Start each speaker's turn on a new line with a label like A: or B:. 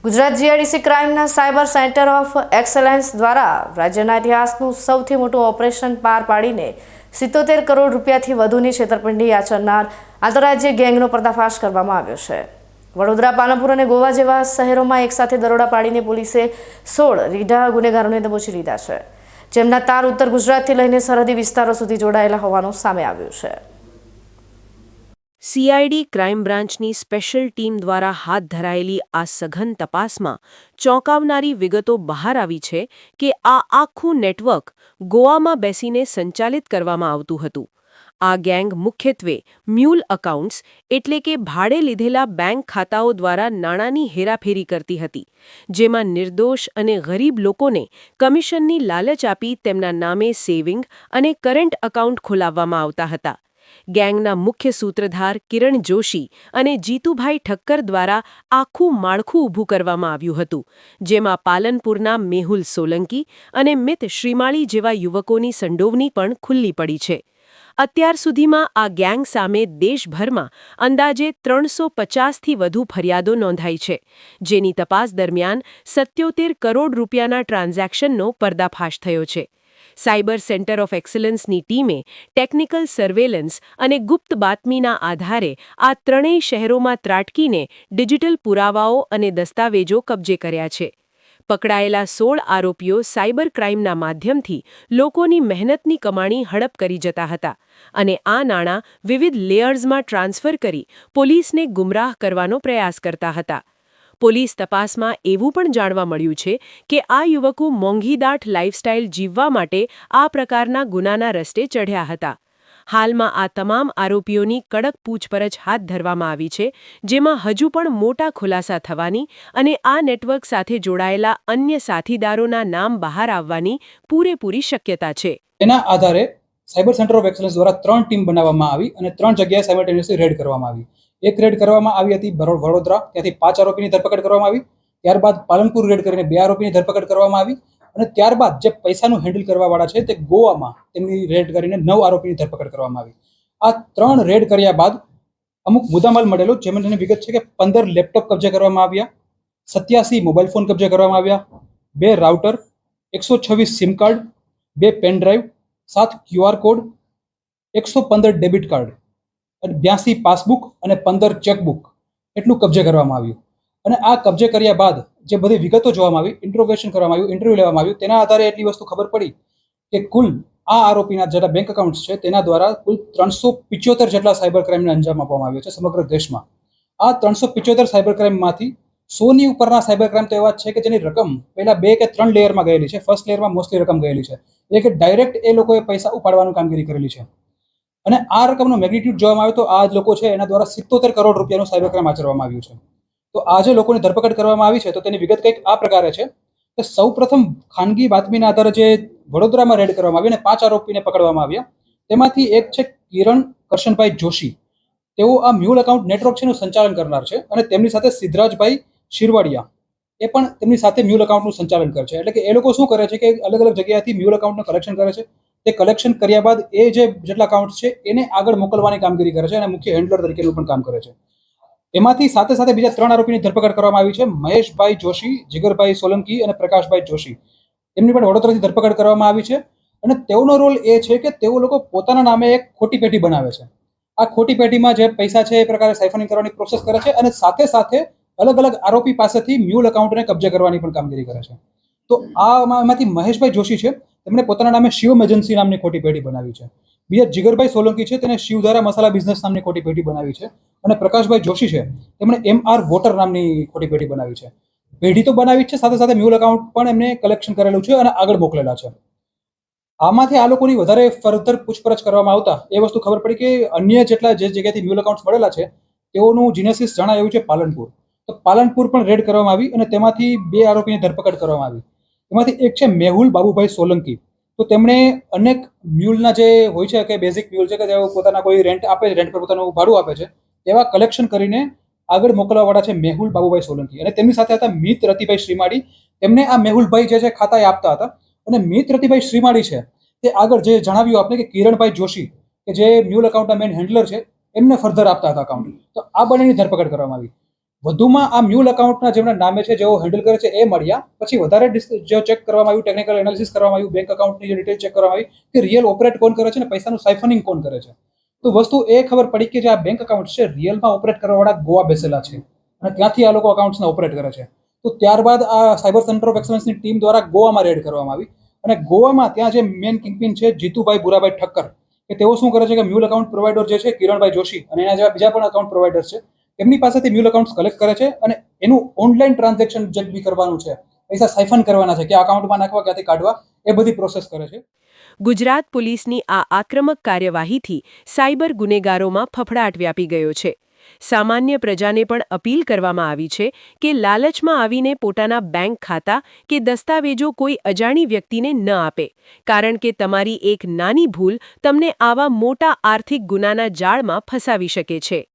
A: Gujarat GIDC ક્રાઇમના cyber centre of excellence દ્વારા રાજ્યના ઇતિહાસનું સૌથી મોટું ઓપરેશન પાર પાડીને 77 કરોડ રૂપિયાથી વધુની છેતરપિંડી આચરનાર આંતરરાજ્ય ગેંગનો પર્દાફાશ કરવામાં આવ્યો છે। વડોદરા, પાલનપુર અને ગોવા જેવા શહેરોમાં એકસાથે દરોડા પાડીને પોલીસે 16 રીઢા ગુનેગારોને દબોચી લીધા છે, જેમના તાર ઉત્તર ગુજરાતથી લઈને સરહદી વિસ્તારો સુધી જોડાયેલા હોવાનું સામે આવ્યું છે।
B: સીઆઈડી ક્રાઇમ બ્રાન્ચની સ્પેશિયલ ટીમ દ્વારા હાથ ધરાયેલી આ સઘન તપાસમાં ચોંકાવનારી વિગતો બહાર આવી છે કે આ આખું નેટવર્ક ગોવામાં બેસીને સંચાલિત કરવામાં આવતું હતું। આ ગેંગ મુખ્યત્વે મ્યુલ એકાઉન્ટ્સ એટલે કે ભાડે લીધેલા બેંક ખાતાઓ દ્વારા નાણાંની હેરાફેરી કરતી હતી, જેમાં નિર્દોષ અને ગરીબ લોકોને કમિશનની લાલચ આપી તેમના નામે સેવિંગ અને કરંટ એકાઉન્ટ ખોલાવવામાં આવતા હતા। ગેંગના મુખ્ય સૂત્રધાર કિરણ જોશી અને જીતુભાઈ ઠક્કર દ્વારા આખું માળખું ઊભું કરવામાં આવ્યું હતું, જેમાં પાલનપુરના મેહુલ સોલંકી અને મિત શ્રીમાળી જેવા યુવકોની સંડોવણી પણ ખુલ્લી પડી છે। અત્યાર સુધીમાં આ ગેંગ સામે દેશભરમાં અંદાજે 350થી વધુ ફરિયાદો નોંધાઈ છે, જેની તપાસ દરમિયાન 77 કરોડ રૂપિયાના ટ્રાન્ઝેક્શનનો પર્દાફાશ થયો છે। સાયબર સેન્ટર ઓફ એક્સલન્સની ટીમે ટેકનિકલ સર્વેલન્સ અને ગુપ્ત બાતમીના આધારે આ ત્રણેય શહેરોમાં ત્રાટકીને ડિજિટલ પુરાવાઓ અને દસ્તાવેજો કબજે કર્યા છે। પકડાયેલા 16 આરોપીઓ સાયબર ક્રાઇમના માધ્યમથી લોકોની મહેનતની કમાણી હડપ કરી જતા હતા અને આ નાણાં વિવિધ લેયર્સમાં ટ્રાન્સફર કરી પોલીસને ગુમરાહ કરવાનો પ્રયાસ કરતા હતા। પોલીસ તપાસમાં એવું પણ જાણવા મળ્યું છે કે આ યુવકો મોંઘીદાટ લાઇફસ્ટાઇલ જીવવા માટે આ પ્રકારના ગુનાના રસ્તે ચઢ્યા હતા। હાલમાં આ તમામ આરોપીઓની કડક પૂછપરછ હાથ ધરવામાં આવી છે, જેમાં હજુ પણ મોટા ખુલાસા થવાની અને આ નેટવર્ક સાથે જોડાયેલા અન્ય સાથીદારોના નામ બહાર આવવાની પૂરેપૂરી શક્યતા છે।
C: એના આધારે સાયબર સેન્ટર ઓફ એક્સલન્સ દ્વારા 3 ટીમ બનાવવામાં આવી અને 3 જગ્યાએ સાયમલ્ટેનિયસલી રેડ કરવામાં આવી। એક રેડ કરવામાં આવી હતી વડોદરા, ત્યાંથી 5 આરોપીની ધરપકડ કરવામાં આવી। ત્યારબાદ પાલનપુર રેડ કરીને 2 આરોપીની ધરપકડ કરવામાં આવી અને ત્યારબાદ જે પૈસાનું હેન્ડલ કરવાવાળા છે તે ગોવામાં તેમની રેડ કરીને 9 આરોપીની ધરપકડ કરવામાં આવી। આ 3 રેડ કર્યા બાદ અમુક મુદ્દામાલ મળેલો, જેમાં વિગત છે કે 15 લેપટોપ કબજે કરવામાં આવ્યા, 87 મોબાઈલ ફોન કબજે કરવામાં આવ્યા, 2 router, 126 sim card, 2 pen drive, 7 QR code, 115 debit card, 82 passbook અને 15 ચેકબુક એટલું કબજે કરવામાં આવ્યું। અને આ કબજે કર્યા બાદ જે બધી વિગતો જોવામાં આવી, ઇન્ટ્રોગેશન કરવામાં આવ્યું, ઇન્ટરવ્યુ લેવામાં આવ્યું, તેના આધારે એટલી વસ્તુ ખબર પડી કે કુલ આ આરોપીના જેટલા બેંક એકાઉન્ટ્સ છે તેના દ્વારા કુલ 375 જેટલા સાયબર ક્રાઇમને અંજામ આપવામાં આવ્યો છે સમગ્ર દેશમાં। આ 375 સાયબર ક્રાઇમમાંથી 100ની ઉપરના સાયબર ક્રાઇમ તો એવા છે કે જેની રકમ પહેલા 2 કે 3 લેયરમાં ગયેલી છે। ફર્સ્ટ લેયરમાં મોસ્ટલી રકમ ગયેલી છે, એ કે ડાયરેક્ટ એ લોકોએ પૈસા ઉપાડવાની કામગીરી કરેલી છે અને આ રકમનો મેગ્નિટ્યુડ જોવામાં આવે તો આ જ લોકો છે એના દ્વારા 77 કરોડ રૂપિયાનું સાયબર ક્રાઇમ આચરવામાં આવ્યું છે। તો આ જે લોકોની ધરપકડ કરવામાં આવી છે તો તેની વિગત કંઈક આ પ્રકારે છે કે સૌપ્રથમ ખાનગી બાતમીના આધારે જે વડોદરામાં રેડ કરવામાં આવી અને 5 આરોપીને પકડવામાં આવ્યા, તેમાંથી એક છે કિરણ કરશનભાઈ જોશી। તેઓ આ મ્યુલ એકાઉન્ટ નેટવર્ક છે એનું સંચાલન કરનાર છે અને તેમની સાથે સિદ્ધરાજભાઈ શિરવાડિયા એ પણ તેમની સાથે મ્યુલ એકાઉન્ટનું સંચાલન કરે છે। એટલે કે એ લોકો શું કરે છે કે અલગ અલગ જગ્યાએથી મ્યુલ એકાઉન્ટનું કલેક્શન કરે છે। તે કલેક્શન કર્યા બાદ એ જે જેટલા એકાઉન્ટ છે એને આગળ મોકલવાની કામગીરી કરે છે અને મુખ્ય હેન્ડલર તરીકેનું પણ કામ કરે છે। એમાંથી સાથે સાથે બીજા 3 આરોપીની ધરપકડ કરવામાં આવી છે, મહેશભાઈ જોશી, જીગરભાઈ સોલંકી અને પ્રકાશભાઈ જોશી। એમની પણ વડોદરાથી ધરપકડ કરવામાં આવી છે અને તેઓનો રોલ એ છે કે તેઓ લોકો પોતાના નામે એક ખોટી પેઢી બનાવે છે। આ ખોટી પેઢીમાં જે પૈસા છે એ પ્રકારે સાયફનિંગ કરવાની પ્રોસેસ કરે છે અને સાથે સાથે અલગ અલગ આરોપી પાસેથી મ્યુલ એકાઉન્ટને કબજે કરવાની પણ કામગીરી કરે છે। તો આમાંથી મહેશભાઈ જોશી છે, તેમણે પોતાના નામે શિવમ એજન્સી નામની ખોટી પેઢી બનાવી છે। બીજા જીગરભાઈ સોલંકી છે, તેને શિવધારા મસાલા બિઝનેસ નામની ખોટી પેઢી બનાવી છે અને પ્રકાશભાઈ જોશી છે, તેમણે MR વોટર નામની ખોટી પેઢી બનાવી છે। પેઢી તો બનાવી છે, સાથે સાથે મ્યુલ એકાઉન્ટ પણ એમને કલેક્શન કરેલું છે અને આગળ મોકલેલા છે। આમાંથી આ લોકોની વધારે ફર્ધર પૂછપરછ કરવામાં આવતા એ વસ્તુ ખબર પડી કે અન્ય જેટલા જે જગ્યાથી મ્યુલ એકાઉન્ટ્સ મળેલા છે તેઓનું જીનેસિસ જણાય એવું છે પાલનપુર। તો પાલનપુર પણ રેડ કરવામાં આવી અને તેમાંથી 2 આરોપીની ધરપકડ કરવામાં આવી। એમાંથી એક છે મેહુલ બાબુભાઈ સોલંકી। તો તેમણે અનેક મ્યુલના જે હોય છે કે બેઝિક મ્યુલ છે કે તેઓ પોતાના કોઈ રેન્ટ આપે છે, રેન્ટ પર પોતાનું ભાડું આપે છે, તેવા કલેક્શન કરીને આગળ મોકલવાવાળા છે મેહુલ બાબુભાઈ સોલંકી। અને તેમની સાથે હતા મિત રતિભાઈ શ્રીમાળી। તેમને આ મેહુલભાઈ જે ખાતા આપતા હતા અને મિત રતિભાઈ શ્રીમાળી છે તે આગળ જે જણાવ્યું આપણે કે કિરણભાઈ જોશી કે જે મ્યુલ એકાઉન્ટના મેઇન હેન્ડલર છે એમને ફર્ધર આપતા હતા એકાઉન્ટ। તો આ બંનેની ધરપકડ કરવામાં આવી। વધુમાં આ મ્યુલ એકાઉન્ટના જેમના નામે છે જેઓ હેન્ડલ કરે છે એ મળ્યા. પછી વધારે જે ચેક કરવામાં આવ્યું, ટેકનિકલ એનાલિસિસ કરવામાં આવ્યું, બેંક એકાઉન્ટની જે ડિટેલ ચેક કરવામાં આવી કે રિયલ ઓપરેટ કોણ કરે છે અને પૈસાનું સાયફનિંગ કોણ કરે છે. તો વસ્તુ એ ખબર પડી કે જે આ બેંક એકાઉન્ટ છે રિયલમાં ઓપરેટ કરવાવાળા ગોવા બેસેલા છે અને ત્યાંથી આ લોકો અકાઉન્ટ્સને ઓપરેટ કરે છે. તો ત્યારબાદ આ સાયબર સેન્ટર ઓફ એક્સલન્સની ટીમ દ્વારા ગોવામાં રેડ કરવામાં આવી અને ગોવામાં ત્યાં જે મેન કિંગપિન છે જીતુભાઈ ભુરાભાઈ ઠક્કર, કે તેઓ શું કરે છે કે મ્યુલ એકાઉન્ટ પ્રોવાઈડર જે છે કિરણભાઈ જોશી અને એના જેવા બીજા પણ એકાઉન્ટ પ્રોવાઈડર છે એમની પાસેથી મ્યુલ એકાઉન્ટ્સ કલેક્ટ કરે છે અને એનું ઓનલાઈન ટ્રાન્ઝેક્શન જે બી કરવાનું છે, પૈસા સાયફન કરવાના છે, કે અકાઉન્ટમાં નાખવા, ક્યાંથી કાઢવા, એ બધી પ્રોસેસ કરે છે.
B: ગુજરાત પોલીસની આ આક્રમક કાર્યવાહીથી સાયબર ગુનેગારોમાં ફફડાટ વ્યાપી ગયો છે. સામાન્ય પ્રજાને પણ અપીલ કરવામાં આવી છે કે લાલચમાં આવીને પોતાના બેંક ખાતા કે દસ્તાવેજો કોઈ અજાણી વ્યક્તિને ન આપે, કારણ કે તમારી એક નાની ભૂલ તમને આવા મોટા આર્થિક ગુનાના જાળમાં ફસાવી શકે છે.